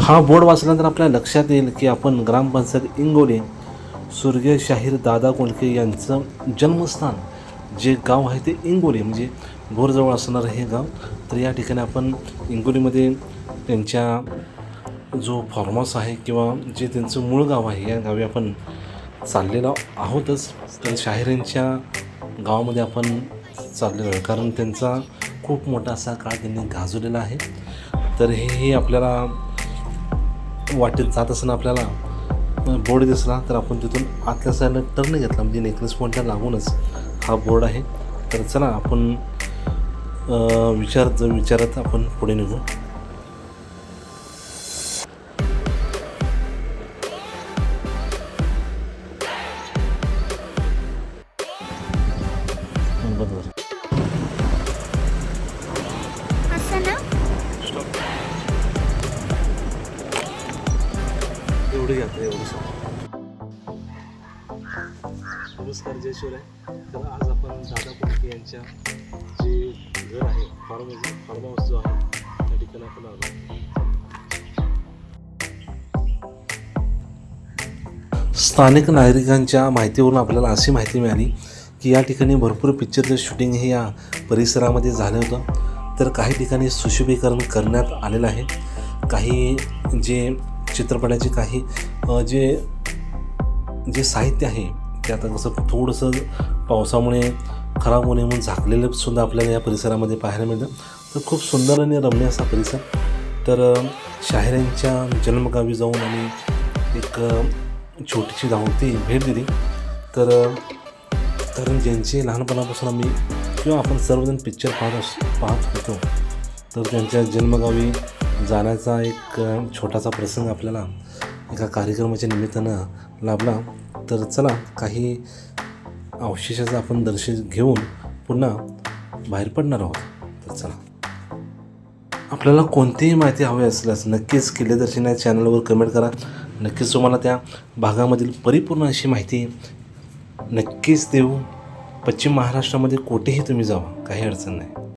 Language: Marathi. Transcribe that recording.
हा बोर्ड वाचल्यानंतर आपल्या लक्षात येईल की आपण ग्रामपंचायत इंगोली स्वर्गीय शाहीर दादा कोंडके यांचं जन्मस्थान जे गाव आहे ते इंगोली म्हणजे भोरजवळ असणारं हे गाव. तर या ठिकाणी आपण इंगोलीमध्ये त्यांच्या जो फार्म हाऊस आहे किंवा जे त्यांचं मूळ गाव आहे या गावी आपण चाललेलो आहोतच. तर शाहिरांच्या गावामध्ये आपण चाललेलो आहे कारण त्यांचा खूप मोठा असा काळ त्यांनी गाजवलेला आहे. तर हे आपल्याला वाटेत जात असताना आपल्याला बोर्ड दिसला तर आपण तिथून आतल्या साईडला टर्न घेतला म्हणजे नेकलेस पॉईंटला लागूनच हा बोर्ड आहे. तर चला आपण विचारत आपण पुढे निघू. बरोबर एवढं घ्या एवढं. नमस्कार जयश्वर आहे. तर आज आपण दादा कोंडके यांच्या जे घर आहे फार्म हाऊस जो आहे त्या ठिकाणी आपण आलो. स्थानिक नागरिकांच्या माहितीवरून आपल्याला अशी माहिती मिळाली की या ठिकाणी भरपूर पिक्चरचं शूटिंग हे या परिसरामध्ये झालं होतं. तर काही ठिकाणी सुशोभीकरण करण्यात आलेलं आहे. काही जे चित्रपटाचे काही जे साहित्य आहे ते आता कसं थोडंसं पावसामुळे खराब होणे म्हणून झाकलेलं सुद्धा आपल्याला या परिसरामध्ये पाहायला मिळतं. तर खूप सुंदर आणि रम्य असा परिसर. तर शाहिरांच्या जन्मगावी जाऊन आम्ही एक छोटीशी धावती भेट दिली. तर कारण ज्यांची लहानपणापासून आम्ही किंवा आपण सर्वजण पिक्चर पाहत होतो तर त्यांच्या जन्मगावी जाण्याचा एक छोटासा प्रसंग आपल्याला एका कार्यक्रमाच्या निमित्तानं लाभला. तर चला काही अवशेषाचं आपण दर्शन घेऊन पुन्हा बाहेर पडणार आहोत. तर चला, आपल्याला कोणतीही माहिती हवी असल्यास नक्कीच किल्लेदर्शन या चॅनलवर कमेंट करा. नक्कीच तुम्हाला त्या भागामधील परिपूर्ण अशी माहिती नक्कीच देऊ. पश्चिम महाराष्ट्रामध्ये कुठेही तुम्ही जावा, काही अडचण नाही.